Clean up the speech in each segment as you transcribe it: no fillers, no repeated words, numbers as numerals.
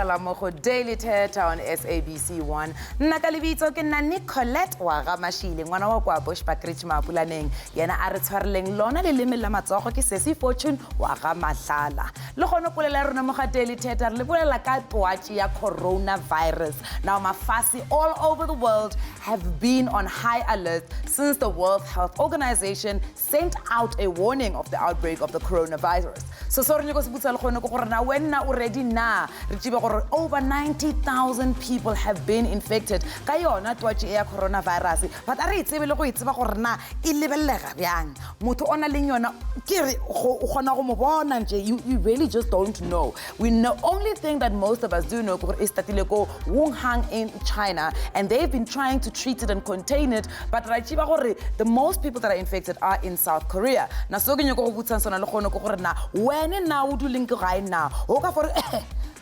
utlwala mo go Daily Thetha on SABC 1. Nna ka lebitso ke nna NICOLETTE wa ga MASHILE ngwana wa kwa Bushbuckridge Mapulaneng yena a re tshwareleng lona le leme la matsogo ke Sesi Fortune wa ga MAHLALELA le gone polela rona mo ga Daily Thetha re le polela ka twatši ya coronavirus. Now mafasi all over the world have been on high alert since the World Health Organization sent out a warning of the outbreak of the coronavirus. So sorry go se butsa le gone go gore na wena already na re tsiba gore over 90,000 people have been infected ka yona twatši ya coronavirus. But a re tsebe le go itseba gore na e lebelega byang motho ona le yona ke re go gona go mo bona nje you really just don't know. We know only thing that most of us do know is tatile go Wuhan in China and they've been trying to treat it and contain it, but ra tsiba gore the most people that are infected are in South Korea. Na so ke nyoko go butsa sona le gone go gore na wena na o duleng ke gae na o ka for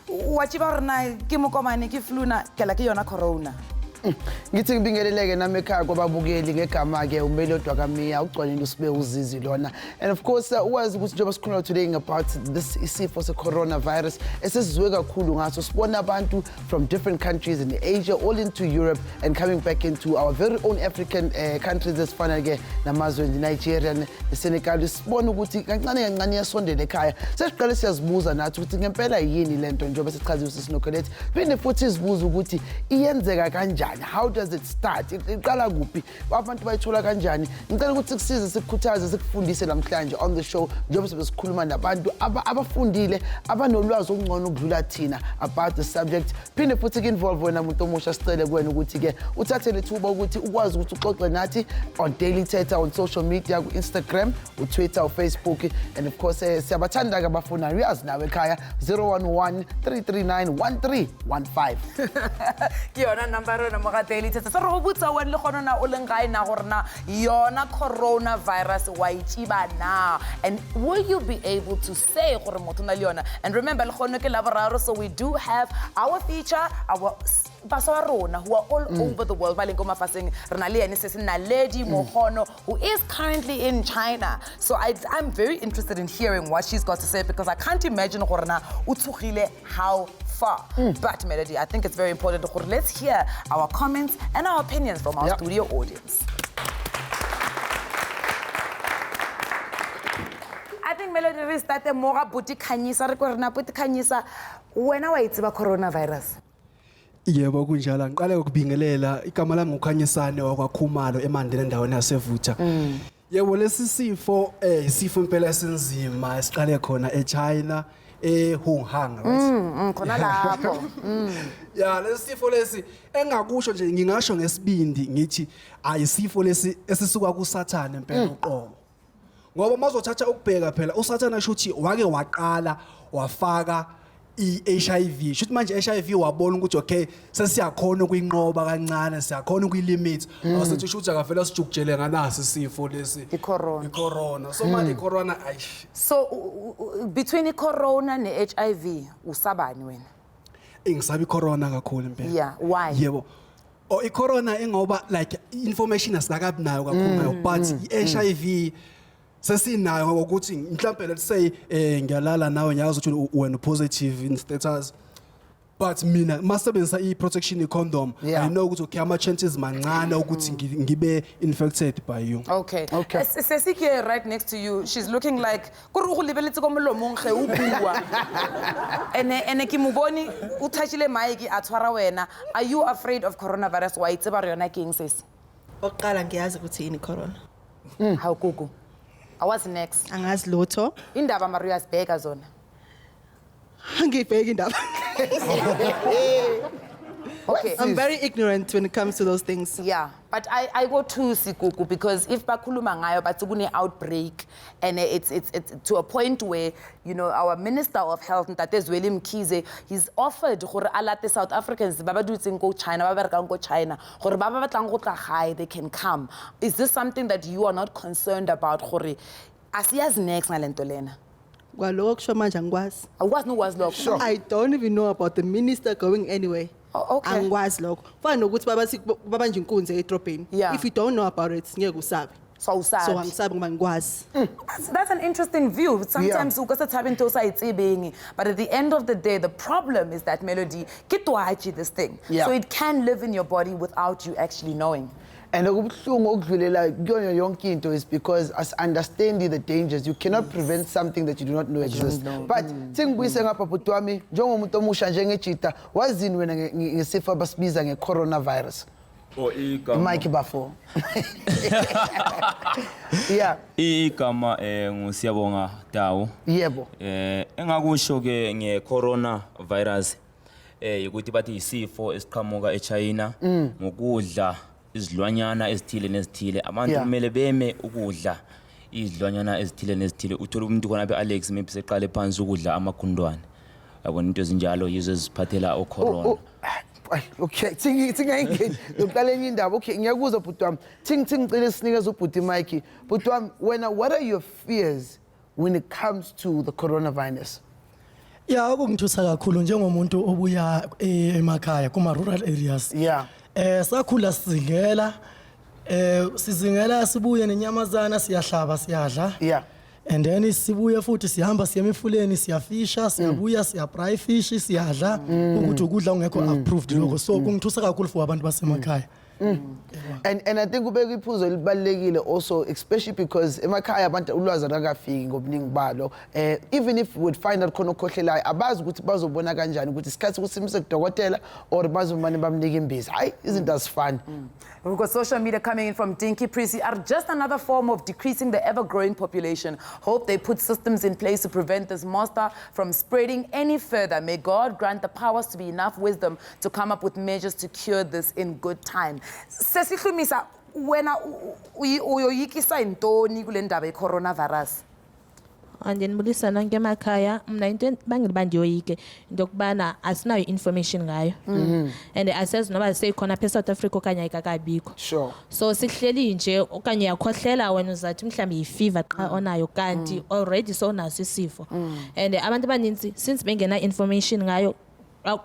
wa tsiba gore na ke mokomane ke flu na ke la ke yona corona. Ngithi ngibingeleleke nami ekhaya kwababukeli ngegama ke uMelodwa kaMiya ucwanile usibe uzizi lona. And of course wazi ukuthi njengoba sikhuluma today about this isifo se coronavirus esizwe kakhulu ngaso sibona abantu from different countries in Asia all into Europe and coming back into our very own African countries esifana ke namazwe eNigeria neSenegal. Sibona ukuthi kancane kancane yasondela ekhaya. Sesiqale siyazibuza nathi ukuthi ngempela yini lento njengoba sichazile uSinocolette. Phinde futhi sizibuza ukuthi iyenzeka kanjani. How does it start? Iqala kuphi? Abantu bayithola kanjani? Ngicela ukuthi kusize sikukhuthaze sikufundise namhlanje on the show njengoba sikhuluma nabantu abafundile abanolwazi ongcono ukudlula thina about the subject. Phinde futhi ke involve wena umuntu omusha sicele kuwena ukuthi ke uthathe lethuba ukuthi ukwazi ukuthi uxoxe nathi on Daily Thetha on social media ku Instagram, uTwitter, uFacebook and of course siyabathanda ke abafuna uyazi nawe ekhaya 011 339 1315. Kiyona number mo ga Daily Thetha so re go butsa wena le gona na o leng gae na gore na yona coronavirus wa itshiba na and will you be able to say gore motho na le yona. And remember le gone ke laboraro so we do have our feature our Baswarona who are all over the world baleng go mafaseng rena le ene se se Naledi Mogono who is currently in China. So I'm very interested in hearing what she's got to say because I can't imagine gore na o tsogile how far. But Melody, I think it's very important. Let's hear our comments and our opinions from our studio audience. I think Melody we start more buti khanyisa re ko rena buti khanyisa wena wa itse ba coronavirus. Yebo kunjala ngiqale ukubingelela igama lami ngukhanyisane wakwaKhumalo eMandeni endaweni yaseVutha. Yebo lesi sifo isifo impela esinzima esiqale khona eChina Wuhan right khona lapho ya lesi sifo lesi engakusho nje ngingasho ngesibindi ngithi ayisifo lesi esisuka kuSathane impela uqobo ngoba mazothatha ukubheka phela uSathane asho ukuthi wake waqala wafaka i-HIV shothi manje HIV wabona ukuthi okay sesiyakhona ukuyinqoba kancane siyakhona ukuyilimit asethi shothi akavela sijukujele nganasi isifo lesi icorona so manje icorona ayish so between icorona ne-HIV usabani wena ingisabi icorona kakhulu impela yeah why yebo icorona ingoba like information asikabi nayo kakhulu but i-HIV sesinayo ngokuthi mhlawumbe let's say ngiyalala nawe ngiyazi ukuthi wena positive in status but mina masebenzisa i-protection condom I know ukuthi okay ama chances mancane ukuthi ngibe infected by you. Okay. Sesike right next to you she's looking like kuri go lebeletse go molomo nge o bua ene ke moboni o thachile mic a tshwara wena. Are you afraid of coronavirus wa itse ba re yona ke eng sesi oqala ngiyazi ukuthi ini corona how kuku what's next angazi lutho indaba Maria sibheka zona angibheki indaba. Okay, I'm very ignorant when it comes to those things. Yeah, but I go to Sikuku because if bakhuluma ngayo bathi kune outbreak and it's to a point where you know our Minister of Health Ntate Zweli Mkhize he's offered gore alate South Africans ba ba dutseng go China ba bereka go China gore ba ba batlang go tla gae they can come. Is this something that you are not concerned about gore asiyazi next ngalento lena? Kwaloko kusho manje angikwazi. Awukwazi nokwazi lokho. Sure. I don't even know about the minister going anyway. Oh, okay. Angikwazi lokho. Fana nokuthi baba nje inkunzi edrobheni. If you don't know about it ngeke usabe. So awusabi. So angisabi ngoba ngikwazi. That's an interesting view. Sometimes you get having to say but at the end of the day, the problem is that melody this thing. Yeah. So it can live in your body without you actually knowing. And okubuhlungu okudlulela kuyona yonke into is because as understanding the dangers, you cannot prevent something that you do not know exists. But sengibuyise ngapha bhuti wami njengomuntu omusha njengejita, wazini wena ngesifo abasibiza nge-coronavirus? Mike bafo. Yeah. Igama ngusiyabonga Dawo. Yebo. Engakusho ke nge-coronavirus ukuthi bathi isifo esiqhamuka eChina ngokudla izilwanyana ezithile nezithile abantu kumele beme ukudla izilwanyana ezithile nezithile uthola umuntu khona beAlex maybe seqale phansi ukudla amakhundwane yabona into ezinjalo yizo eziphathela ocorona. Okay, thingayingeni lokuqala enye indaba. Okay, ngiyakuzwa bhuti wami. Ngicela sinikeze ubhuti Mike. Bhuti wami, wena, what are your fears when it comes to the coronavirus? Yeah, okungithusa kakhulu njengomuntu obuya emakhaya kuma rural areas. Yeah. Sakhula sizingela sibuye nenyamazana siyahlaba siyadla. Yeah. And then sibuye futhi sihamba siya emifuleni siyafisha siyabuya siya-fry fish siyadla ukuthi ukudla ungekho approved lokho. So kungithusa kakhulu for abantu basemakhaya. And I think ubeka iphuzo elibalekile also, especially because emakhaya abantu ulwazi akafiki ngobuningi balo. Even if we would find out khona okhohlelayo abazi ukuthi bazobona kanjani ukuthi isikhathi kusimise kudokotela or bazomane bamnika imbiza. Hayi, isn't that fun? We've got social media coming in from Dinky Prissy are just another form of decreasing the ever-growing population. Hope they put systems in place to prevent this monster from spreading any further. May God grant the powers to be enough wisdom to come up with measures to cure this in good time. Sesihlumisa, wena uyoyikisa intoni kule ndaba ye-coronavirus? Andinibulisa nonke emakhaya mina into bangiliba ndiyoyike into yokubana asinayo information ngayo and asazi noba seyikhona phe South Africa okanye ayikakabikho. Sure. So sihleli nje okanye yakhohlela wena uzathi mhlambe yi-fever xa onayo kanti already so naso isifo and abantu abaninzi since bengena information ngayo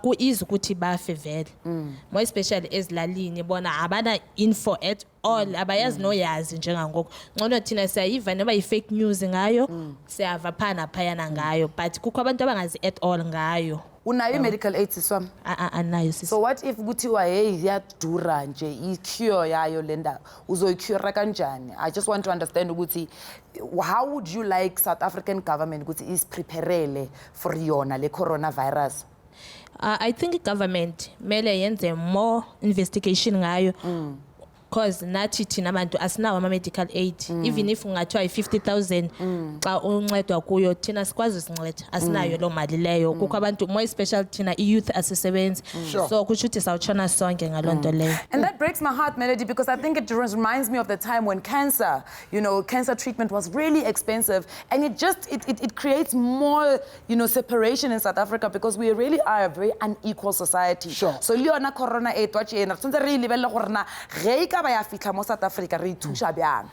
ku-easy ukuthi bafe vele more especially ezilalini bona abana info at all abayazi noyazi njengangoko ngcono thina siyayiva noba yi-fake news ngayo siyava phana phayana ngayo but kukho abantu abangazi at all ngayo. Unayo i-medical aid siswami? Anayo sisi. So what if kuthiwa hey iyadura nje i-cure yayo le ndaba uzoyi-cure kanjani? I just want to understand ukuthi how would you like South African government ukuthi isipreparele for yona le coronavirus? I think government mele yenze more investigation ngayo because nathi thina abantu asinawo ama-medical aid even if ungathiwa i-50,000 xa uncedwa kuyo thina sikwazi sinceda asinayo loo mali leyo kukho abantu more especially thina i-youth asisebenzi so kusho ukuthi sawutshona sonke ngaloo nto leyo. And that breaks my heart, Melody, because I think it reminds me of the time when cancer, cancer treatment was really expensive and it creates more, separation in South Africa because we really are a very unequal society. Sure. So liona corona e twa tjena tshwantse re lebelle gore na ge ka ba ya fitla mo South Africa re ithusha byang.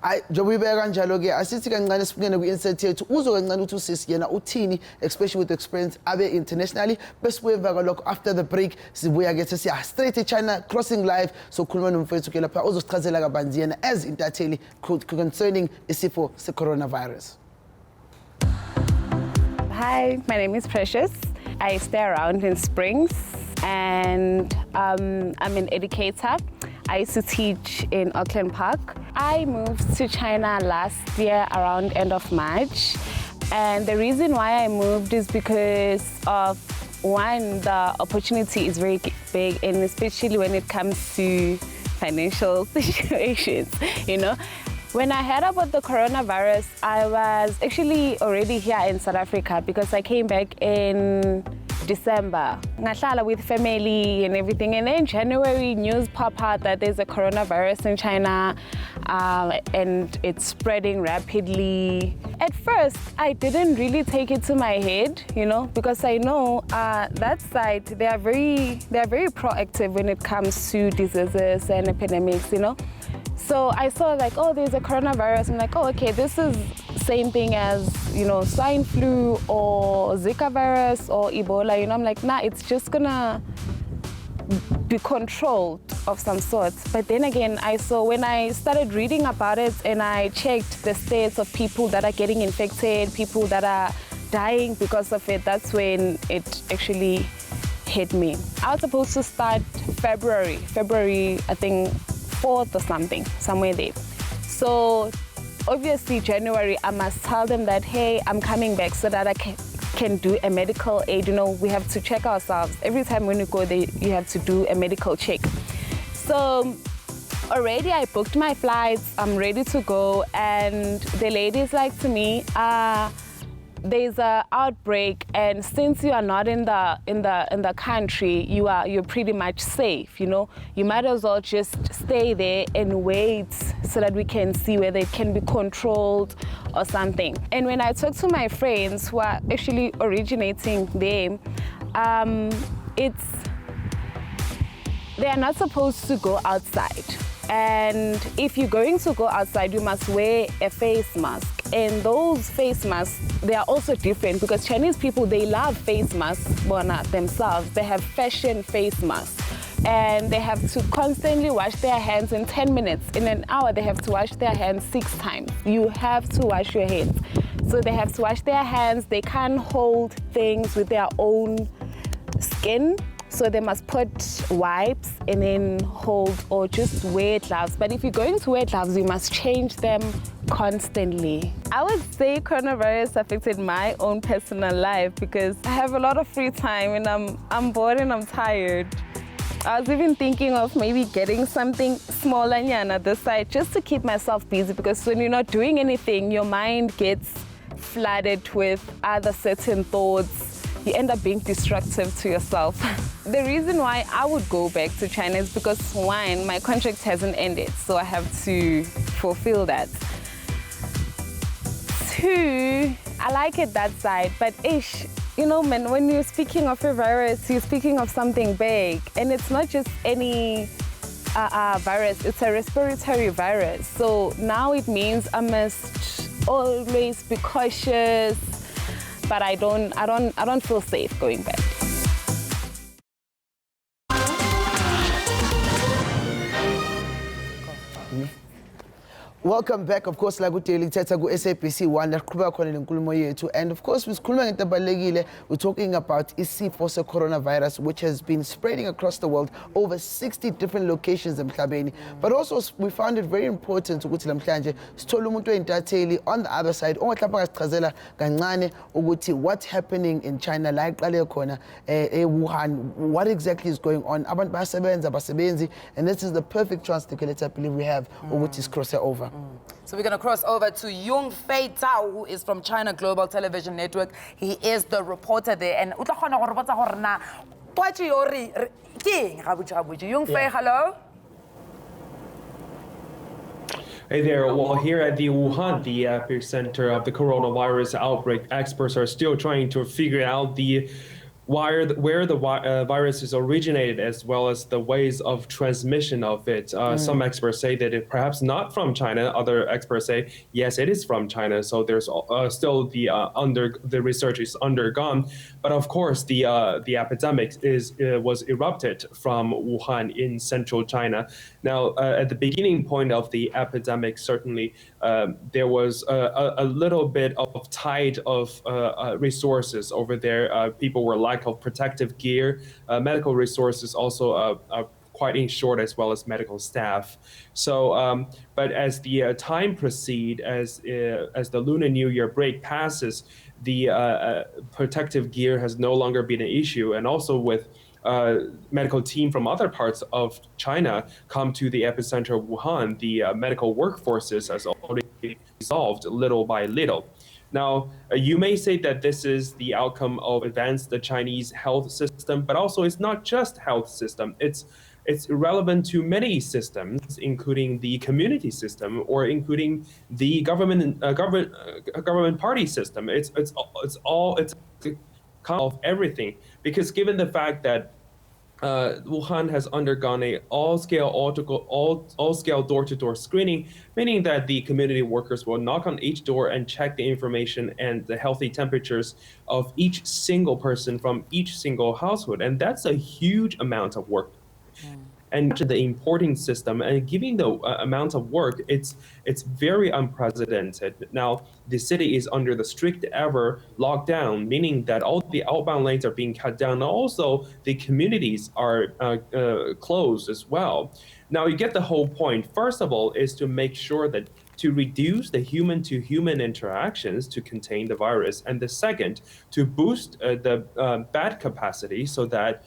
Hayi njengoba ibeka kanjalo ke asithi kancane sifungene ku-insert yethu uzo kancane ukuthi usisi yena uthini especially with experience abe internationally besibuye emva kwalokho after the break sibuya ke sesiya straight eChina crossing live so khuluma nomfethu ke lapha uzosichazela kabanzi yena as intatheli concerning isifo se-coronavirus. Hi, my name is Precious. I stay around in Springs and I'm an educator. I used to teach in Auckland Park. I moved to China last year around end of March. And the reason why I moved is because of, one, the opportunity is very big, and especially when it comes to financial situations, When I heard about the coronavirus, I was actually already here in South Africa because I came back in December. Ngahlala with family and everything, and then January news pop out that there's a coronavirus in China and it's spreading rapidly. At first, I didn't really take it to my head, because I know that side they are very proactive when it comes to diseases and epidemics, So I saw like, oh, there's a coronavirus. I'm like, oh, okay, this is same thing as, swine flu or Zika virus or Ebola. I'm like, nah, it's just gonna be controlled of some sort. But then again, I saw when I started reading about it and I checked the stats of people that are getting infected, people that are dying because of it, that's when it actually hit me. I was supposed to start February, I think 4th or something, somewhere there. So obviously January, I must tell them that, hey, I'm coming back so that I can do a medical aid. You know, we have to check ourselves. Every time when you go there, you have to do a medical check. So already I booked my flights, I'm ready to go, and the lady's like to me, there's an outbreak, and since you are not in the country, you're pretty much safe. You know, you might as well just stay there and wait so that we can see whether it can be controlled or something. And when I talk to my friends who are actually originating there, they are not supposed to go outside. And if you're going to go outside, you must wear a face mask. And those face masks, they are also different because Chinese people, they love face masks themselves. They have fashion face masks. And they have to constantly wash their hands in 10 minutes. In an hour, they have to wash their hands 6 times. You have to wash your hands. So they have to wash their hands. They can't hold things with their own skin. So they must put wipes and then hold or just wear gloves. But if you're going to wear gloves, you must change them constantly. I would say coronavirus affected my own personal life because I have a lot of free time and I'm bored and I'm tired. I was even thinking of maybe getting something smaller on this side just to keep myself busy, because when you're not doing anything, your mind gets flooded with other certain thoughts. You end up being destructive to yourself. The reason why I would go back to China is because, one, my contract hasn't ended, so I have to fulfill that. 2, I like it that side, but you know, man, when you're speaking of a virus, you're speaking of something big, and it's not just any virus, it's a respiratory virus. So now it means I must always be cautious, but I don't feel safe going back. Welcome back, of course, like Daily Thetha ku SABC 1 laqhubeka khona lenkulumo yethu, and of course sikhuluma ngento ebalekile. We're talking about isifo se-coronavirus, which has been spreading across the world, over 60 different locations emhlabeni. But also we found it very important ukuthi namhlanje sithole umuntu oyintatheli on the other side ongahlapha ngasichazela kancane ukuthi what's happening in China, la iqale khona Wuhan, what exactly is going on. Abantu bayasebenza abasebenzi, and this is the perfect chance to I believe we have ukuthi cross over. So we're going to cross over to Thetha, who is from China Global Television Network. He is the reporter there. And hello? Hey there. Well, here at the Wuhan, the epicenter of the coronavirus outbreak, experts are still trying to figure out where the virus is originated, as well as the ways of transmission of it. Some experts say that it perhaps not from China. Other experts say yes, it is from China. So there's still the research is undergone. But of course, the epidemic was erupted from Wuhan in central China. Now, at the beginning point of the epidemic, certainly there was a little bit of tide of resources over there. People were lack of protective gear, medical resources also quite in short, as well as medical staff. So, but as the time proceeds, as the Lunar New Year break passes, the protective gear has no longer been an issue, and also with medical team from other parts of China come to the epicenter of Wuhan, the medical workforces has already resolved little by little. Now, you may say that this is the outcome of advanced the Chinese health system, but also it's not just health system. It's relevant to many systems, including the community system or including the government party system. It's kind of everything, because given the fact that Wuhan has undergone a all-scale door-to-door screening, meaning that the community workers will knock on each door and check the information and the healthy temperatures of each single person from each single household. And that's a huge amount of work And the importing system and giving the amount of work, it's very unprecedented. Now, the city is under the strict ever lockdown, meaning that all the outbound lanes are being cut down. Also, the communities are closed as well. Now, you get the whole point. First of all, is to make sure that to reduce the human-to-human interactions to contain the virus. And the second, to boost the bed capacity so that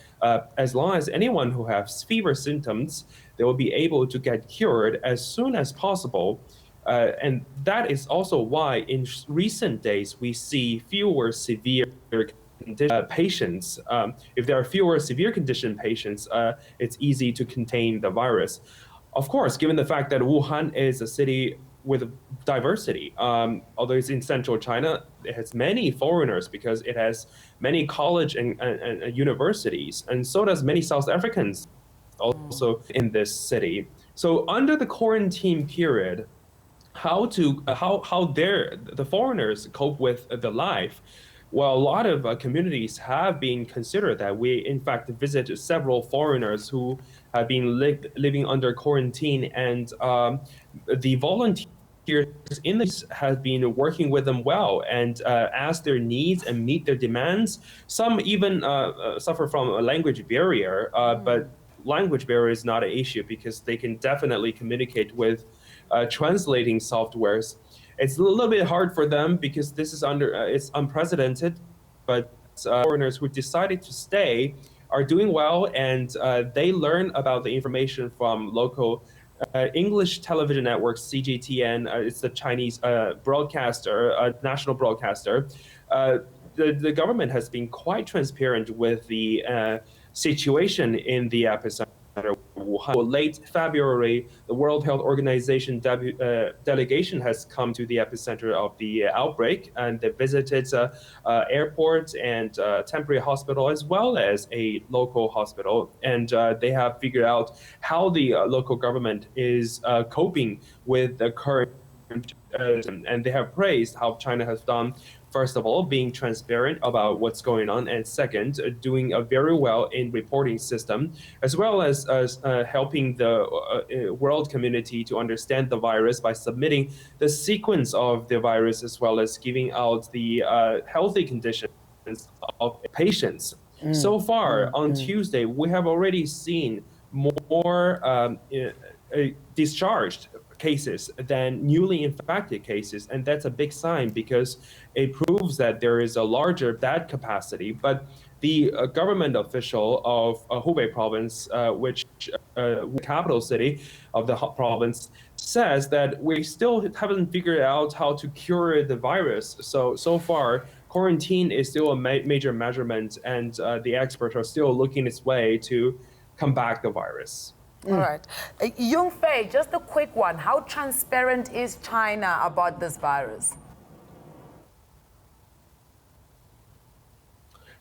as long as anyone who has fever symptoms, they will be able to get cured as soon as possible. And that is also why in recent days we see fewer severe patients. If there are fewer severe condition patients, it's easy to contain the virus. Of course, given the fact that Wuhan is a city with diversity, although it's in central China, it has many foreigners because it has many college and universities, and so does many South Africans also in this city. So under the quarantine period, how the foreigners cope with the life? Well, a lot of communities have been considered that. We, in fact, visited several foreigners who have been living under quarantine, and the volunteers in this have been working with them well and ask their needs and meet their demands. Some even suffer from a language barrier, but language barrier is not an issue because they can definitely communicate with translating softwares. It's a little bit hard for them because this is it's unprecedented, but foreigners who decided to stay are doing well, and they learn about the information from local English television network, CGTN. It's the Chinese broadcaster, national broadcaster. The government has been quite transparent with the situation in the epicenter. Wuhan. Late February, the World Health Organization delegation has come to the epicenter of the outbreak, and they visited airports and temporary hospital as well as a local hospital. And they have figured out how the local government is coping with the current and they have praised how China has done, first of all, being transparent about what's going on, and second, doing very well in reporting system, as well as helping the world community to understand the virus by submitting the sequence of the virus, as well as giving out the healthy conditions of patients. So far, on Tuesday, we have already seen more discharged cases than newly infected cases, and that's a big sign because it proves that there is a larger bed capacity. But the government official of Hubei province, which capital city of the province, says that we still haven't figured out how to cure the virus. So far, quarantine is still a major measurement, and the experts are still looking its way to combat the virus. All right. Yung Fei, just a quick one. How transparent is China about this virus?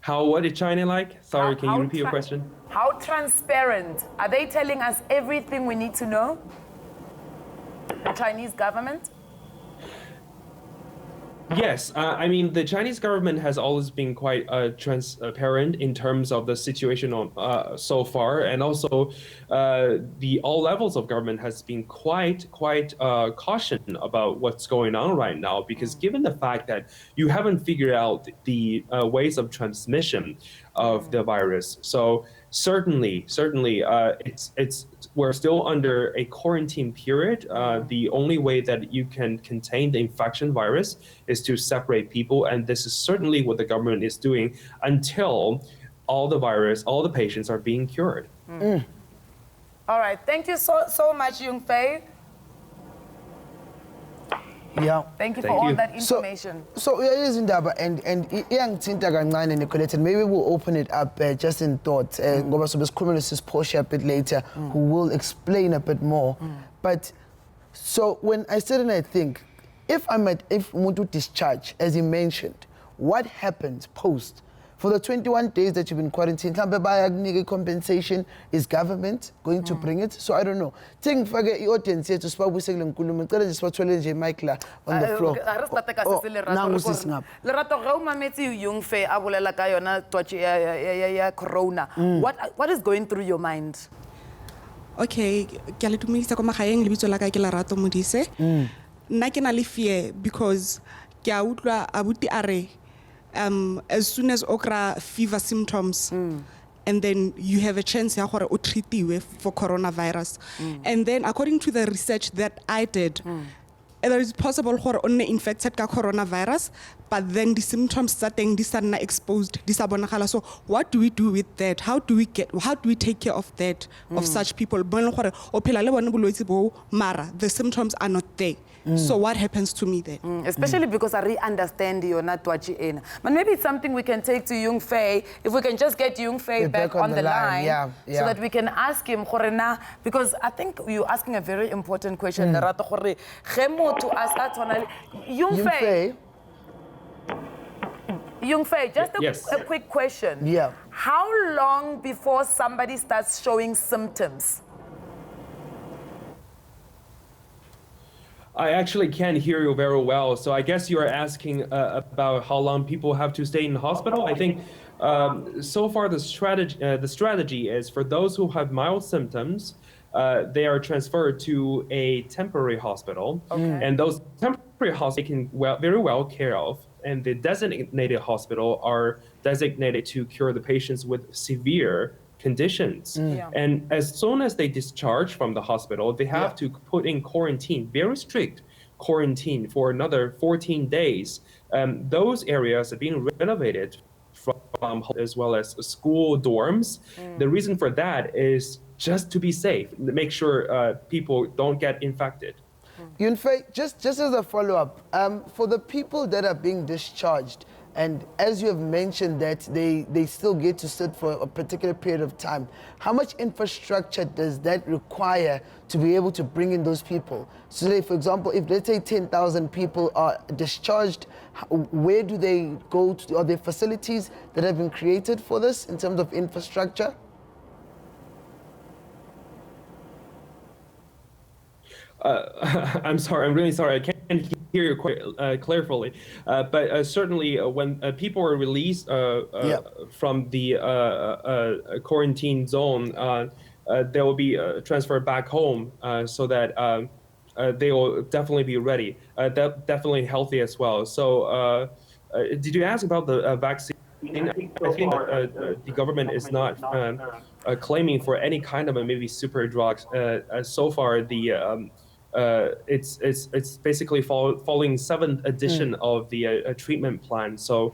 What is China like? Sorry, can you repeat your question? How transparent? Are they telling us everything we need to know? The Chinese government? Yes, I mean, the Chinese government has always been quite transparent in terms of the situation so far, and also all levels of government has been quite cautious about what's going on right now, because given the fact that you haven't figured out the ways of transmission of the virus, so certainly, we're still under a quarantine period. The only way that you can contain the infection virus is to separate people, and this is certainly what the government is doing until all the patients are being cured. All right, thank you so much, Yung Fei. Yeah. Thank you for all that information. So izindaba and iyangithinta kancane NICOLETTE, and maybe we'll open it up just in thought ngoba sobe sikhuluma noSis PORTIA a bit later, who will explain a bit more. But so when I sit and I think, if umuntu discharge, as he mentioned, what happens post? For the 21 days that you've been quarantined, compensation, is government going to bring it? So I don't know. Think for the audience here to speak with mic on the floor. Corona. What is going through your mind? okay, ke a le dumedisa ko magaeng lebitso la ka ke Lerato Modise. Nna ke na le fear because ke a utlwa abuti a re as soon as okra fever symptoms and then you have a chance ya gore o treatiwe for coronavirus. And then according to the research that I did, it is possible gore o nne infected ka coronavirus, but then the symptoms tsa teng di sa nna exposed, di sa bonagala. So what do we do with that? How do we take care of that, of such people? Bo e leng gore o phela le bone bolwetse bo, mara the symptoms are not there. So what happens to me then? Especially because I re-understand you're not twatchy in. But maybe it's something we can take to Jung Fei. If we can just get Jung Fei back on the line, so that we can ask him, because I think you're asking a very important question. Jung Fei, just a quick question. Yeah. How long before somebody starts showing symptoms? I actually can't hear you very well, so I guess you are asking about how long people have to stay in the hospital. I think so far the strategy is for those who have mild symptoms, they are transferred to a temporary hospital, and those temporary hospitals taken very well care of, and the designated hospital are designated to cure the patients with severe conditions. And as soon as they discharge from the hospital, they have to put in quarantine, very strict quarantine for another 14 days. Those areas are being renovated from as well as school dorms. The reason for that is just to be safe, make sure people don't get infected. Jung Fei, just as a follow-up, for the people that are being discharged, and as you have mentioned that they still get to sit for a particular period of time, how much infrastructure does that require to be able to bring in those people? So say, for example, if let's say 10,000 people are discharged, where do they go to? Are there facilities that have been created for this in terms of infrastructure? I'm sorry, I'm really sorry. I can't hear you quite clearly. But certainly when people are released from the quarantine zone, they will be transferred back home so that they will definitely be ready, definitely healthy as well. So did you ask about the vaccine? I think the government is not claiming for any kind of maybe super drugs. So far, the it's basically following 7th edition of the treatment plan. So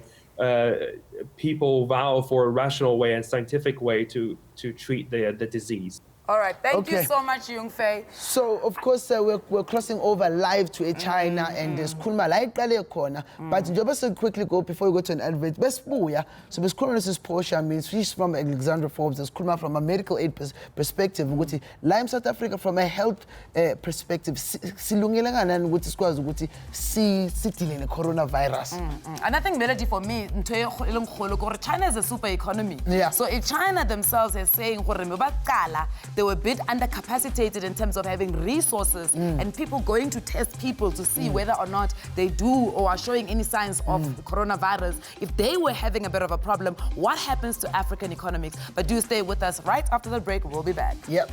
people vow for a rational way and scientific way to treat the disease. All right, thank you so much, Jung Fei. So, of course, we're crossing over live to China and there's Kulma like corner. But just quickly go before we go to an advert. Best Booya. So, Miss Kulma, this is Portia, means she's from Alexandra Forbes. There's Kulma from a medical aid perspective. Lime South Africa from a health perspective. Silungelangan and what is called the coronavirus. And I think, Melody, for me, China is a super economy. So, if China themselves is saying, they were a bit undercapacitated in terms of having resources and people going to test people to see whether or not they do or are showing any signs of the coronavirus. If they were having a bit of a problem, what happens to African economics? But do stay with us. Right after the break, we'll be back. Yep.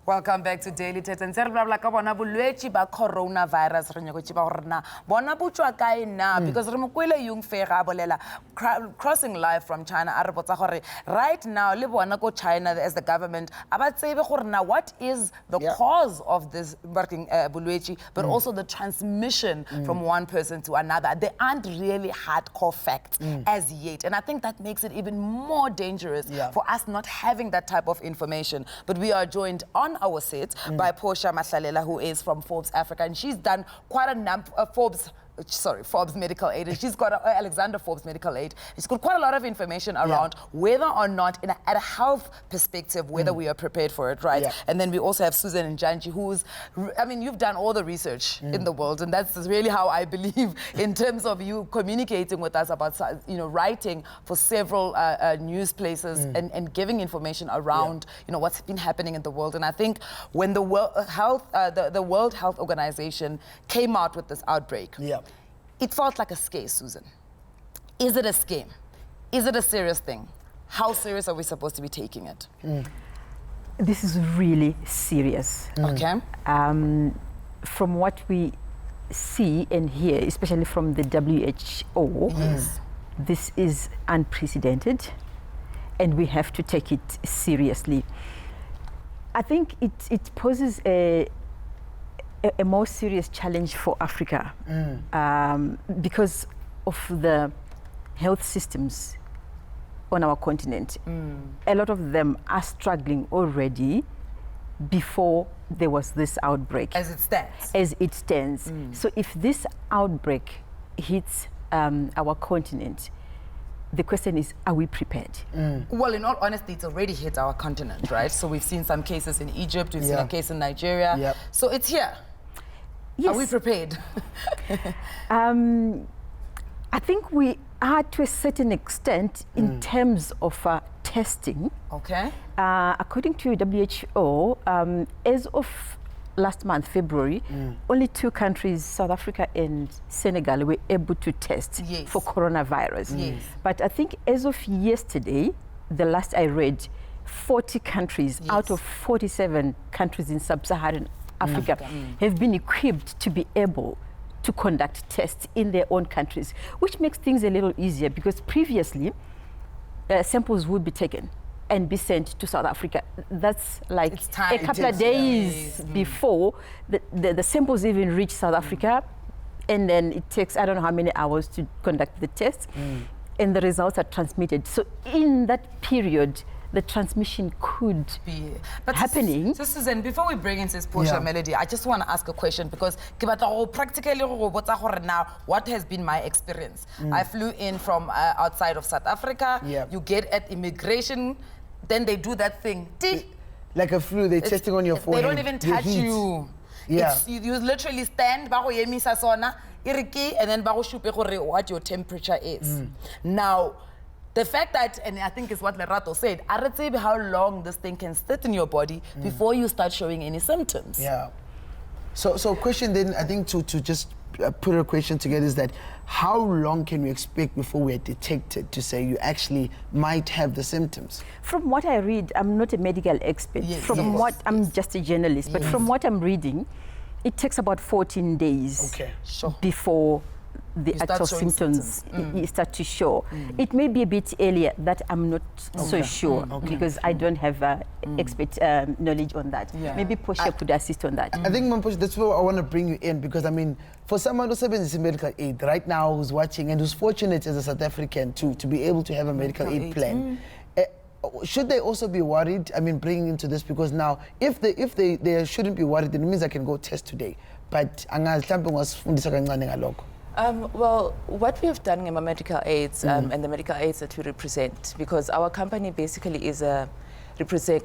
Welcome back to Daily Thetha. Ntse re blabla ka bona bolwetse ba coronavirus re nyako tšiba gore na bona bo tswa kae na because re mo kwele Jung Fei ga bolela crossing live from China a re botsa gore right now le bona ko China as the government a ba tsebe gore na what is the cause of this bolwetse but also the transmission from one person to another. There aren't really hardcore facts as yet, and I think that makes it even more dangerous for us not having that type of information. But we are joined on our set by PORTIA, MAHLALELA, who is from Forbes Africa, and she's done quite a number of Forbes Forbes Medical Aid, and she's got Alexander Forbes Medical Aid. She's got quite a lot of information around whether or not, at a health perspective, whether we are prepared for it, right? And then we also have Susan Njanji, who's, I mean, you've done all the research in the world, and that's really how I believe in terms of you communicating with us about, writing for several news places and giving information around, what's been happening in the world. And I think when the World Health Organization came out with this outbreak, it felt like a scare, Susan. Is it a scare? Is it a serious thing? How serious are we supposed to be taking it? This is really serious. Okay. From what we see and hear, especially from the WHO, this is unprecedented, and we have to take it seriously. I think it poses a more serious challenge for Africa because of the health systems on our continent. A lot of them are struggling already before there was this outbreak. As it stands. As it stands. So if this outbreak hits our continent, the question is, are we prepared? Well, in all honesty, it's already hit our continent, right? So we've seen some cases in Egypt, we've seen a case in Nigeria. So it's here. Yes. Are we prepared? I think we are to a certain extent in terms of testing. Okay. According to WHO, as of last month, February, only 2 countries, South Africa and Senegal, were able to test for coronavirus. But I think as of yesterday, the last I read, 40 countries out of 47 countries in sub-Saharan Africa have been equipped to be able to conduct tests in their own countries, which makes things a little easier because previously samples would be taken and be sent to South Africa. That's like a couple of days before the samples even reach South Africa, and then it takes I don't know how many hours to conduct the tests, and the results are transmitted. So in that period, the transmission could be happening. So Susan, before we bring in this Portia Melody, I just want to ask a question because practically now, what has been my experience? I flew in from outside of South Africa. You get at immigration, then they do that thing. Like a flu, they're testing on your forehead. They don't even touch you. You literally stand, and then what your temperature is. Now, the fact that, and I think it's what Lerato said, I don't say how long this thing can sit in your body before you start showing any symptoms. So question then, I think to just put a question together is that how long can we expect before we're detected to say you actually might have the symptoms? From what I read, I'm not a medical expert. I'm just a journalist, but from what I'm reading, it takes about 14 days before the actual symptoms start to show. It may be a bit earlier, that I'm not so sure because I don't have expert knowledge on that. Maybe Portia could assist on that. I think, Portia, that's where I want to bring you in because, I mean, for someone who's in medical aid right now, who's watching and who's fortunate as a South African to be able to have a medical aid plan, should they also be worried, I mean, bringing into this? Because now, if they shouldn't be worried, then it means I can go test today. But well, what we have done in our medical aids and the medical aids that we represent, because our company basically is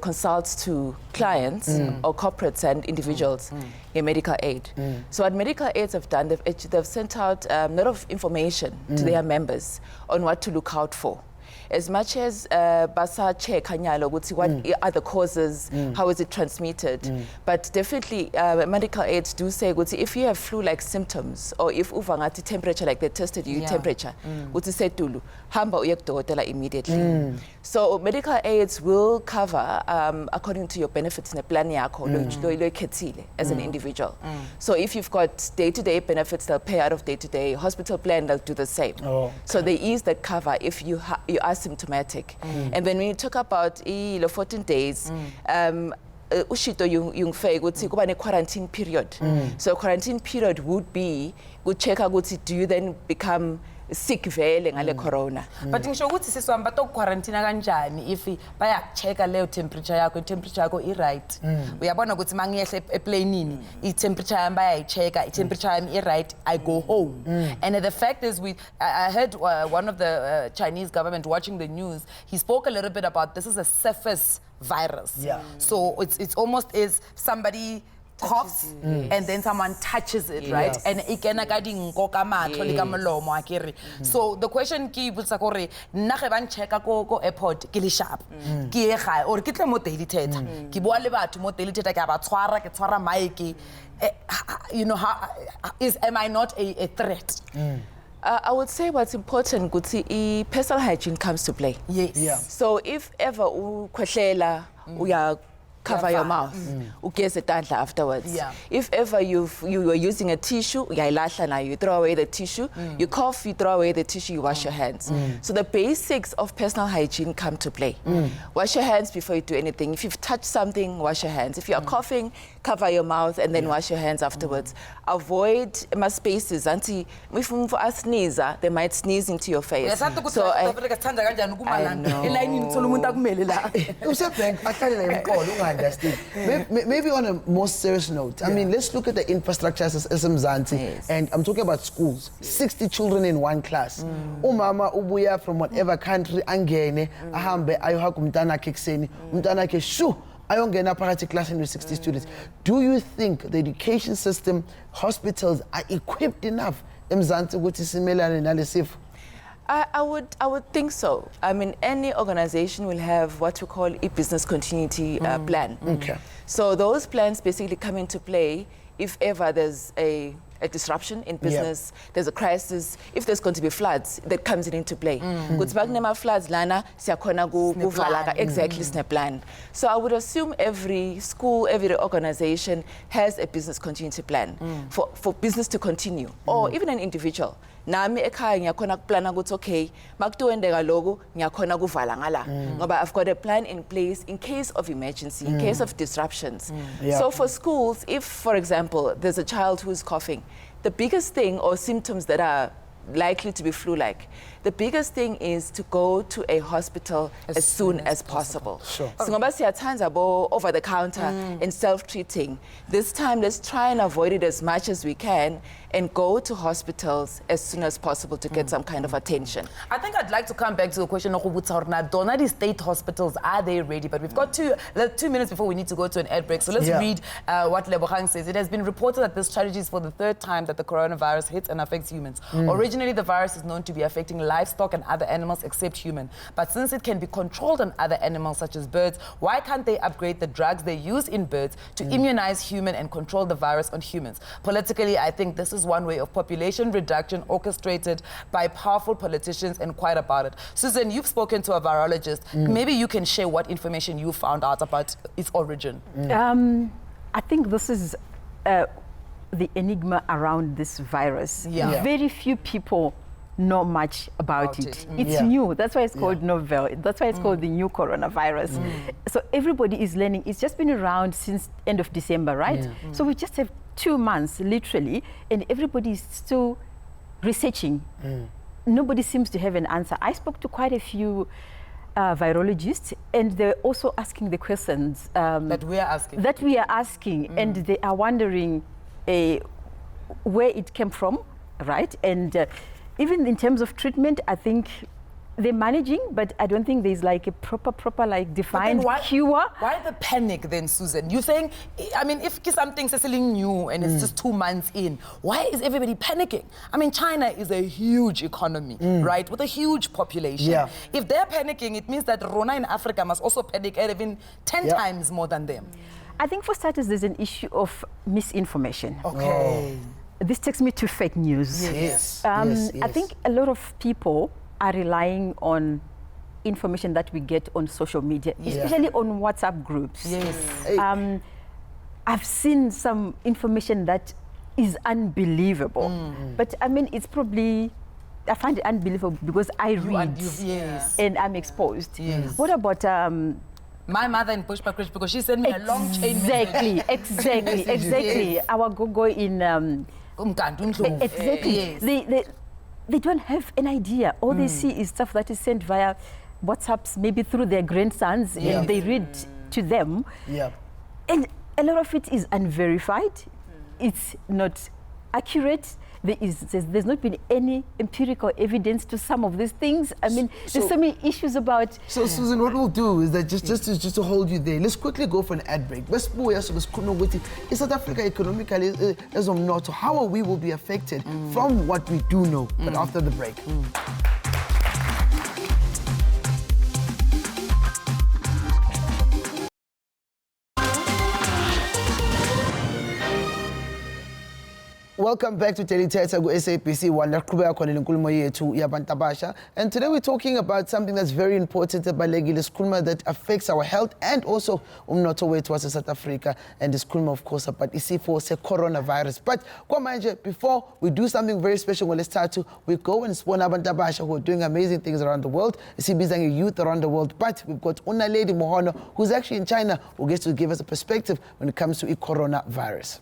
consults to clients or corporates and individuals in medical aid. So what medical aids have done, they've sent out a lot of information to their members on what to look out for. As much as basa check what are the causes, how is it transmitted, but definitely medical aids do say if you have flu-like symptoms or if uvangati temperature, like they tested you temperature, hamba uyekudokotela immediately. So medical aids will cover according to your benefits in the plan yakho as an individual. So if you've got day-to-day benefits, they'll pay out of day-to-day. Hospital plan, they'll do the same. So there is that cover if you are symptomatic. And then when you talk about 14 days, ushito yung kuba quarantine period. So quarantine period would be check out do you then become sick vele ngale corona. But ngisho ukuthi siswami bato-quarantine kanjani if bayaku-check-a leyo temperature yakho, i-temperature yakho i-right. Uyabona ukuthi uma ngiyehla eplanini, i-temperature yami bayayi-check-a, i-temperature yami i-right, I go home. And the fact is, I heard one of the Chinese government watching the news, he spoke a little bit about this is a surface virus. Yeah. So it's almost as somebody coughs and then someone touches it, right? And ikena ka dinko ka matlo le ka molomo akere. So the question ke botsa gore nna ge ban checka ko airport ke le sharp. Ke ye gae or ke tle mo daily Thetha. Ke bua le batho mo daily Thetha ke ba tshwara ke tshwara mic. You know, am I not a threat? I would say what's important, Guti, personal hygiene comes to play. Yes. Yeah. So if ever ukhwehlela, uya cover your mouth, ugeze tandla afterwards. Yeah. If ever you were using a tissue, you throw away the tissue. You cough, you throw away the tissue, you wash your hands. So the basics of personal hygiene come to play. Wash your hands before you do anything. If you've touched something, wash your hands. If you are coughing, cover your mouth and then wash your hands afterwards. Avoid spaces. If I sneeze, they might sneeze into your face. So understand. Maybe on a more serious note, I mean, let's look at the infrastructure as Mzansi, and I'm talking about schools. 60 children in one class. Umama ubuya from whatever country angene ahambe ayoha kumntana kekseni umntana ke shu ayongena phakathi classini with 60 students. Do you think the education system, hospitals are equipped enough eMzansi ukuthi simelane nalesifo? I would think so. I mean, any organization will have what we call a business continuity plan. Okay. So those plans basically come into play if ever there's a disruption in business, there's a crisis, if there's going to be floods, that comes into play. Floods, lana, exactly, plan. So I would assume every school, every organization has a business continuity plan for business to continue, or even an individual. Nami ekhaya ngiyakhona ukuplana ukuthi okay makutoendeka lokho ngiyakhona ukuvala ngala ngoba I've got a plan in place in case of emergency, in case of disruptions. So for schools, if for example there's a child who's coughing, the biggest thing or symptoms that are likely to be flu-like, the biggest thing is to go to a hospital as soon as possible. Sure. So ngoba siyathanza bo over the counter and self-treating. This time let's try and avoid it as much as we can and go to hospitals as soon as possible to get some kind of attention. I think I'd like to come back to the question of Donadi state hospitals, are they ready? But we've got 2 minutes before we need to go to an ad break. So let's read what Lebogang says. It has been reported that this tragedy is for the 3rd time that the coronavirus hits and affects humans. Originally, the virus is known to be affecting livestock and other animals except human. But since it can be controlled on other animals such as birds, why can't they upgrade the drugs they use in birds to immunize human and control the virus on humans? Politically, I think this is one way of population reduction orchestrated by powerful politicians and quiet about it. Susan, you've spoken to a virologist. Maybe you can share what information you found out about its origin. I think this is the enigma around this virus. Very few people know much about it. It's new. That's why it's called novel. That's why it's called the new coronavirus. So everybody is learning. It's just been around since end of December, right? So we just have 2 months, literally, and everybody is still researching. Nobody seems to have an answer. I spoke to quite a few virologists, and they're also asking the questions that we are asking. And they are wondering where it came from, right? And even in terms of treatment, I think they're managing, but I don't think there's like a proper like defined cure. Why the panic then, Susan? You think, I mean, if something's selling new and it's just 2 months in, why is everybody panicking? I mean, China is a huge economy, right, with a huge population. If they're panicking, it means that Rona in Africa must also panic at even 10 times more than them. I think for starters, there's an issue of misinformation. Okay. This takes me to fake news. I think a lot of people are relying on information that we get on social media, especially on WhatsApp groups. I've seen some information that is unbelievable. But I mean, it's probably, I find it unbelievable because I read and I'm exposed. What about my mother in Bushbuckridge, because she sent me a long chain message. Exactly. Our gogo in exactly. they don't have an idea. All they see is stuff that is sent via WhatsApps, maybe through their grandsons, and they read to them. And a lot of it is unverified. It's not accurate. There's not been any empirical evidence to some of these things. I mean, there's so many issues about... So, Susan, what we'll do is that just to hold you there, let's quickly go for an ad break. Is South Africa economically, as of now, so how we will be affected from what we do know, but after the break. Welcome back to Thetha SABC 1. And today we're talking about something that's very important that affects our health and also umnotho wethu wase South Africa. And this of course about isifo coronavirus. But before we do something very special, let's start we go and spawn abantu abasha who are doing amazing things around the world. Sibizanga youth around the world. But we've got Unaledi Mohono, who's actually in China, who gets to give us a perspective when it comes to coronavirus.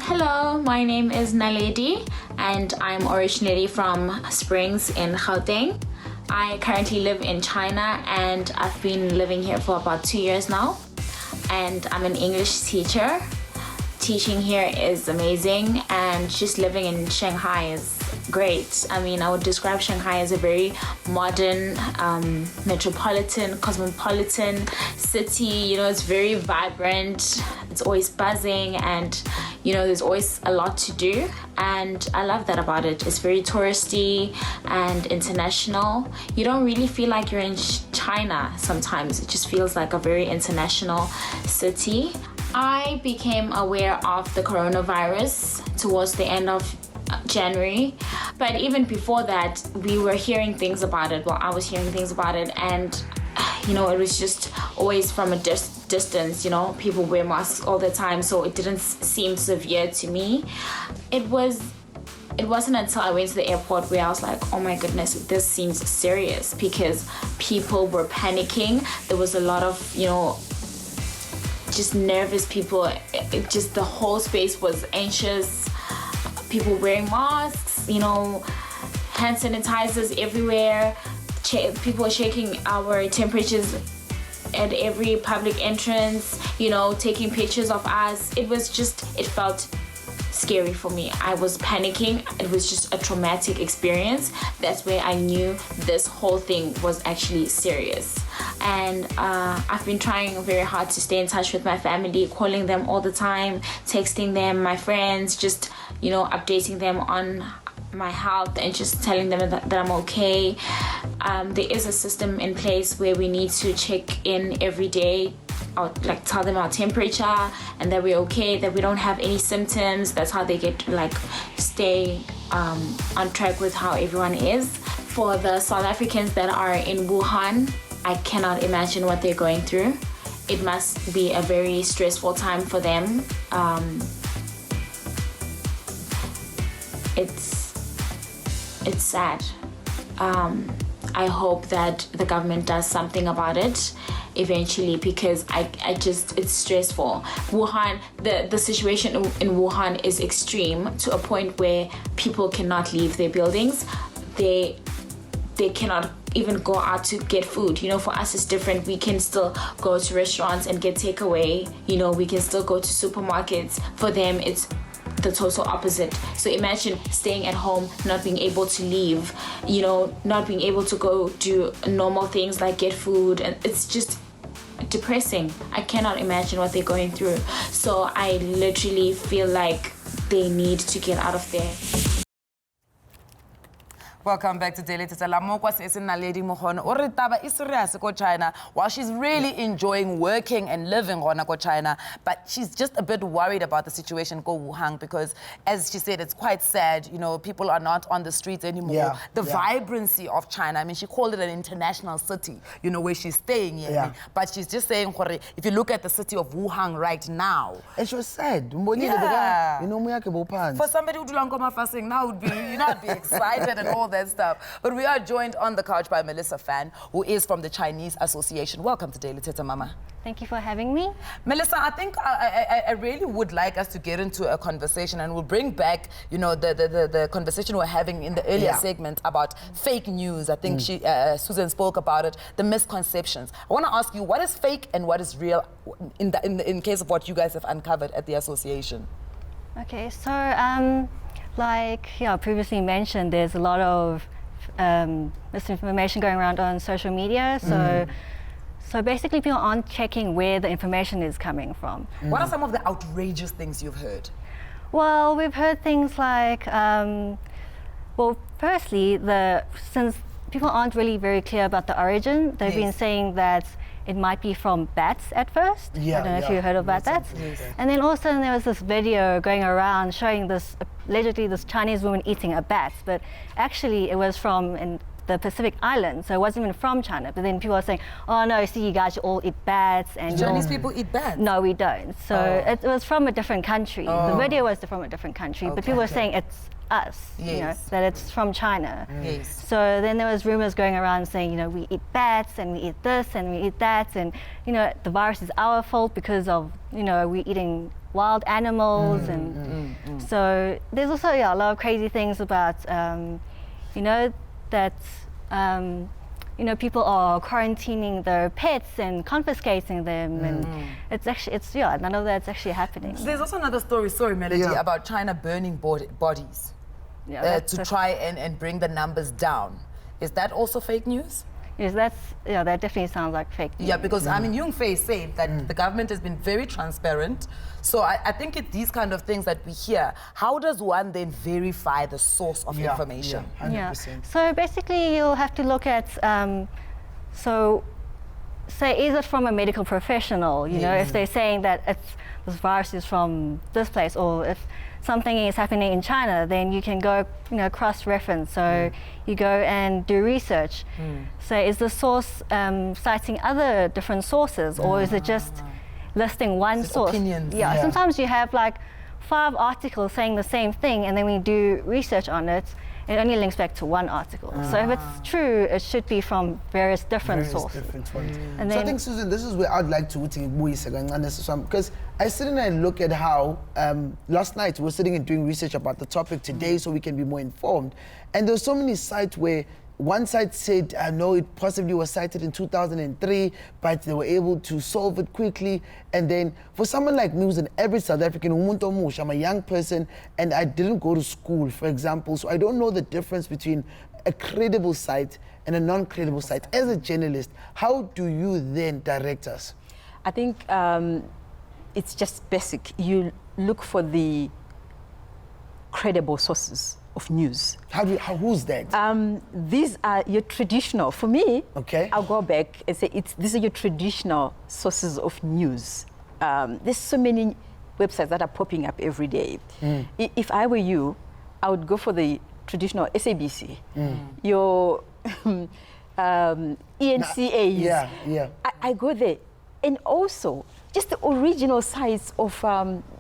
Hello, my name is Naledi and I'm originally from Springs in Gauteng. I currently live in China and I've been living here for about 2 years now. And I'm an English teacher. Teaching here is amazing and just living in Shanghai is great. I mean, I would describe Shanghai as a very modern, metropolitan, cosmopolitan city. You know, it's very vibrant, it's always buzzing and, you know, there's always a lot to do. And I love that about it. It's very touristy and international. You don't really feel like you're in China sometimes. It just feels like a very international city. I became aware of the coronavirus towards the end of January, but even before that we were hearing things about it. Well, I was hearing things about it and you know, it was just always from a distance. You know, people wear masks all the time, so it didn't seem severe to me. It wasn't until I went to the airport where I was like, oh my goodness, this seems serious, because people were panicking. There was a lot of, you know, just nervous people. Just the whole space was anxious. People wearing masks, you know, hand sanitizers everywhere. People shaking our temperatures at every public entrance, you know, taking pictures of us. It felt scary for me. I was panicking. It was just a traumatic experience. That's where I knew this whole thing was actually serious. And I've been trying very hard to stay in touch with my family, calling them all the time, texting them, my friends, just, you know, updating them on my health and just telling them that I'm okay. There is a system in place where we need to check in every day, or like tell them our temperature and that we're okay, that we don't have any symptoms. That's how they get to like stay on track with how everyone is. For the South Africans that are in Wuhan, I cannot imagine what they're going through. It must be a very stressful time for them. It's sad. I hope that the government does something about it eventually, because it's stressful. Wuhan, the situation in Wuhan is extreme to a point where people cannot leave their buildings. They cannot even go out to get food. You know, for us it's different. We can still go to restaurants and get takeaway. You know, we can still go to supermarkets. For them, it's the total opposite. So imagine staying at home, not being able to leave, you know, not being able to go do normal things like get food, and it's just depressing. I cannot imagine what they're going through. So I literally feel like they need to get out of there. Welcome back to Daily Thetha. Lamokwa says in Naledi Mohono, ore taba is serious ko China, while she's really enjoying working and living hona ko China, but she's just a bit worried about the situation ko Wuhan, because as she said, it's quite sad. You know, people are not on the streets anymore. The vibrancy of China, I mean, she called it an international city, you know, where she's staying. But she's just saying, if you look at the city of Wuhan right now, and she was sad. For somebody who do Langoma fasting now would be, you know, I'd be excited and all that. that stuff. But we are joined on the couch by Melissa Fan, who is from the Chinese Association. Welcome to Daily Thetha, Mama. Thank you for having me. Melissa, I think I really would like us to get into a conversation, and we'll bring back, you know, the conversation we're having in the earlier segment about fake news. I think Susan spoke about it, the misconceptions. I want to ask you, what is fake and what is real in case of what you guys have uncovered at the association? Okay, so like previously mentioned, there's a lot of misinformation going around on social media. So basically, people aren't checking where the information is coming from. What are some of the outrageous things you've heard? Well, we've heard things like, well, firstly, since people aren't really very clear about the origin, they've been saying that it might be from bats at first. I don't know if you heard about that. And then also there was this video going around showing this, allegedly this Chinese woman eating a bat, but actually it was from the Pacific Islands, so it wasn't even from China. But then people are saying, oh no, see, you guys all eat bats. And Chinese people eat bats? No, we don't. So it was from a different country. The video was from a different country, but people were saying it's us, you know, that it's from China. So then there was rumors going around saying, you know, we eat bats and we eat this and we eat that, and you know, the virus is our fault because of, you know, we're eating wild animals. And so there's also a lot of crazy things about, you know, that you know, people are quarantining their pets and confiscating them, and it's actually, none of that's actually happening. There's also another story, sorry Melody, about China burning bodies to try and bring the numbers down. Is that also fake news? Yes, that definitely sounds like fake news. Yeah, because I mean, Jung Fei said that the government has been very transparent. So I think it's these kind of things that we hear. How does one then verify the source of information? 100%. So basically, you'll have to look at, so say, is it from a medical professional? You know, if they're saying that this virus is from this place, or if something is happening in China, then you can go, you know, cross-reference. So you go and do research. So is the source citing other different sources, or is it just listing one source? Opinions. Yeah, sometimes you have like 5 articles saying the same thing, and then when you do research on it, it only links back to one article. So if it's true, it should be from various different sources. And so I think, Susan, this is where I'd like to because I sit in and look at how last night we were sitting and doing research about the topic today so we can be more informed. And there's so many sites where one site said, no, it possibly was cited in 2003, but they were able to solve it quickly. And then for someone like me, who's an average South African, I'm a young person, and I didn't go to school, for example, so I don't know the difference between a credible site and a non-credible site. As a journalist, how do you then direct us? I think it's just basic. You look for the credible sources of news. Who's that? These are your traditional. For me, I'll go back and say these are your traditional sources of news. There's so many websites that are popping up every day. If I were you, I would go for the traditional SABC, your ENCAs. I go there. And also, just the original sites of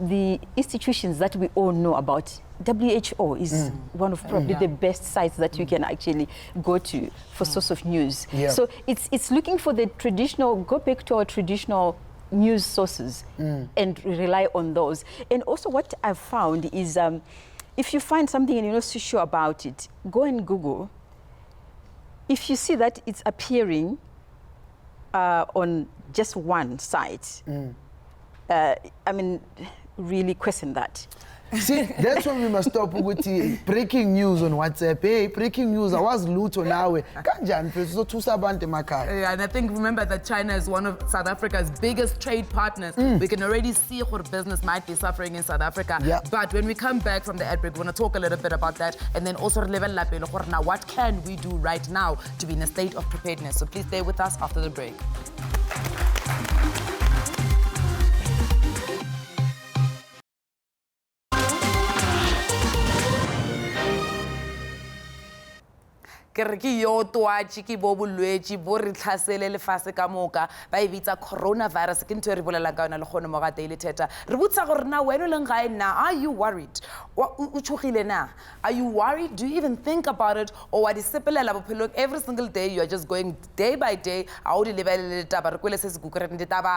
the institutions that we all know about. WHO is one of probably the best sites that you can actually go to for source of news. So it's looking for the traditional, go back to our traditional news sources and rely on those. And also what I've found is if you find something and you're not so sure about it, go and Google. If you see that it's appearing on just one site, I mean, really question that. See, that's when we must stop with breaking news on WhatsApp. Hey, breaking news, I was Luto now. And I think, remember that China is one of South Africa's biggest trade partners. We can already see how business might be suffering in South Africa. But when we come back from the ad break, we're going to talk a little bit about that. And then also, now, what can we do right now to be in a state of preparedness? So please stay with us after the break. ke re ke yo twatši ke bo bolwetši bo re tlhasele lefase ka moka ba e bitsa coronavirus ke ntho e re bolelang ka yona le kgone mo ga Daily Theta re botsa gore na wena o leng gae na are you worried o tshogile na are you worried do you even think about it or wa di sepelela bophelong every single day you are just going day by day a o di lebelele taba re kwele se se kuku re ndi taba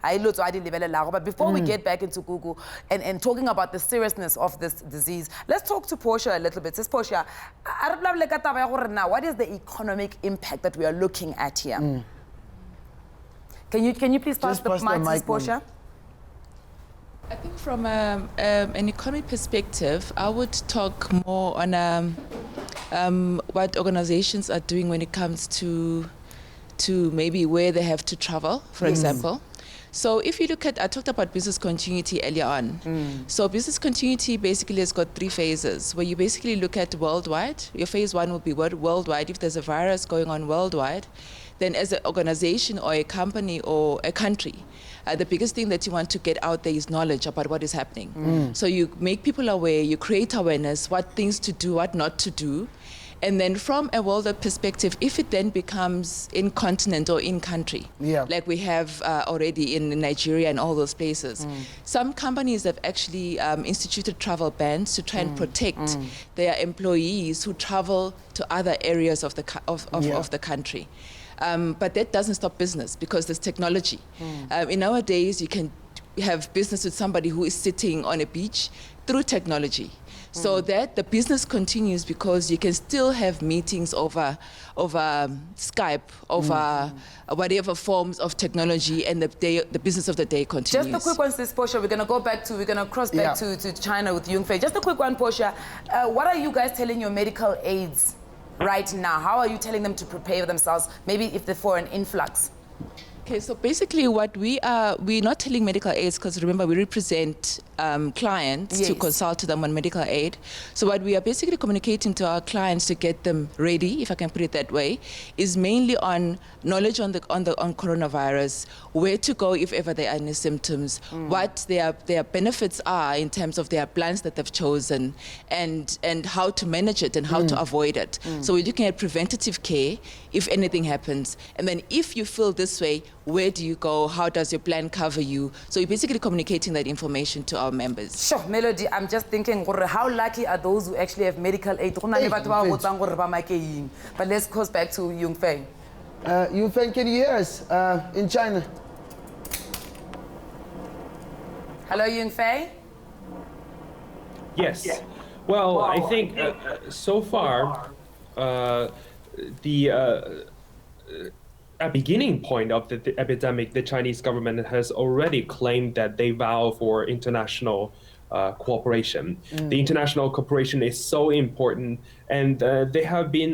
ai lo tswa di lebelelago but before we get back into Google and talking about the seriousness of this disease let's talk to Portia a little bit sis Portia a re blabele ka taba ya gore now what is the economic impact that we are looking at here Can you please pass the mic to Portia? I think from an economic perspective, I would talk more on what organizations are doing when it comes to maybe where they have to travel, for example. So if you look at, I talked about business continuity earlier on. So business continuity basically has got 3 phases, where you basically look at worldwide. Your phase 1 will be worldwide. If there's a virus going on worldwide, then as an organization or a company or a country, the biggest thing that you want to get out there is knowledge about what is happening. So you make people aware, you create awareness, what things to do, what not to do. And then from a worldwide perspective, if it then becomes in continent or in country, like we have already in Nigeria and all those places, some companies have actually instituted travel bans to try and protect their employees who travel to other areas of the country. But that doesn't stop business because there's technology. In our days, you can have business with somebody who is sitting on a beach through technology. So that the business continues because you can still have meetings over Skype, over whatever forms of technology, and the business of the day continues. Just a quick one, sis Portia. We're gonna cross back to China with Yungfei. Just a quick one, Portia. What are you guys telling your medical aides right now? How are you telling them to prepare themselves, maybe if they're for an influx? Okay, so basically what we're not telling medical aids, because remember we represent clients to consult to them on medical aid. So what we are basically communicating to our clients to get them ready, if I can put it that way, is mainly on knowledge on coronavirus, where to go if ever there are any symptoms, what their benefits are in terms of their plans that they've chosen, and how to manage it and how to avoid it. So we're looking at preventative care if anything happens. And then if you feel this way, where do you go? How does your plan cover you? So we're basically communicating that information to our members. Sure, Melody, I'm just thinking, how lucky are those who actually have medical aid? But let's go back to Yungfei. Yungfei, can you hear us in China? Hello, Yungfei? Yes. Well, I think so far, a beginning point of the epidemic, the Chinese government has already claimed that they vow for international cooperation. The international cooperation is so important, and they have been,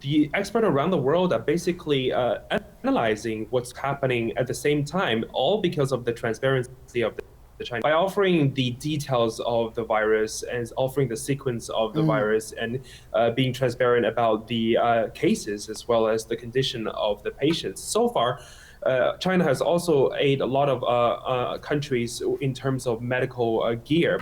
the experts around the world are basically analyzing what's happening at the same time, all because of the transparency of the China. By offering the details of the virus and offering the sequence of the virus and being transparent about the cases as well as the condition of the patients. So far, China has also aided a lot of countries in terms of medical gear.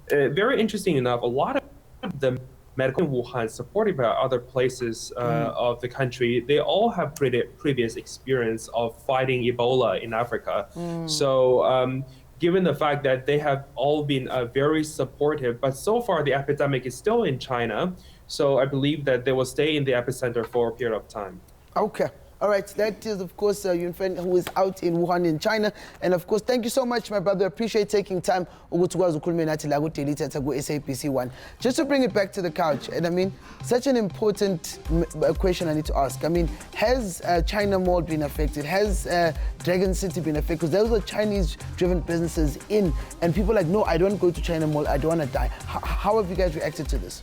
Very interesting enough, a lot of the medical in Wuhan, supported by other places of the country, they all have previous experience of fighting Ebola in Africa. So given the fact that they have all been very supportive, but so far the epidemic is still in China, so I believe that they will stay in the epicenter for a period of time. Okay. All right, that is, of course, Yunfen, who is out in Wuhan in China. And, of course, thank you so much, my brother. Appreciate taking time to SABC 1. Just to bring it back to the couch, and I mean, such an important question I need to ask. I mean, has China Mall been affected? Has Dragon City been affected? Because those are Chinese-driven businesses in, and people are like, no, I don't go to China Mall. I don't want to die. How have you guys reacted to this?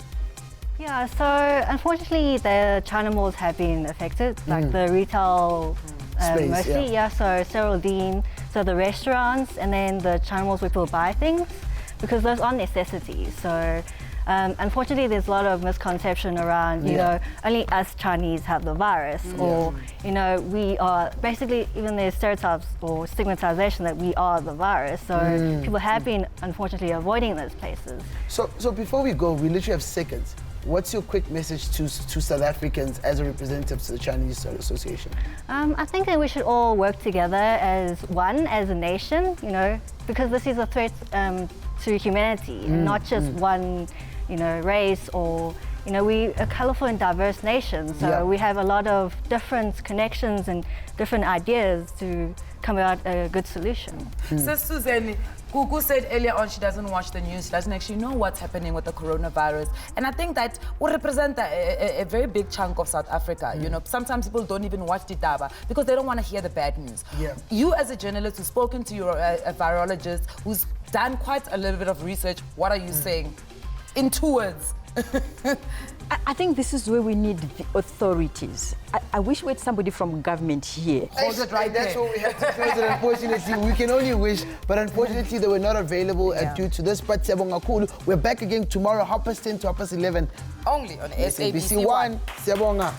Yeah, so unfortunately the China malls have been affected, like the retail space, mostly, so Geraldine, so the restaurants, and then the China malls where people buy things, because those are necessities. So unfortunately there's a lot of misconception around, you know, only us Chinese have the virus, or, you know, we are, basically even there's stereotypes or stigmatization that we are the virus. So people have been unfortunately avoiding those places. So before we go, we literally have seconds. what's your quick message to South Africans as a representative to the Chinese Association? I think that we should all work together as one, as a nation, you know, because this is a threat to humanity, and not just one, you know, race or, you know, we're a colorful and diverse nation, so we have a lot of different connections and different ideas to come about a good solution. So Suzanne, Kuku said earlier on she doesn't watch the news, she doesn't actually know what's happening with the coronavirus. And I think that will represent a very big chunk of South Africa. You know, sometimes people don't even watch the Taba because they don't want to hear the bad news. You as a journalist who's spoken to your a virologist who's done quite a little bit of research, what are you saying? In 2 words. I think this is where we need the authorities. I wish we had somebody from government here. Hold it right there. That's what we have to close it. Unfortunately, we can only wish, but unfortunately they were not available due to this. But Siyabonga kakhulu. We're back again tomorrow, 10:30 to 11:30. Only on SABC 1. Siyabonga.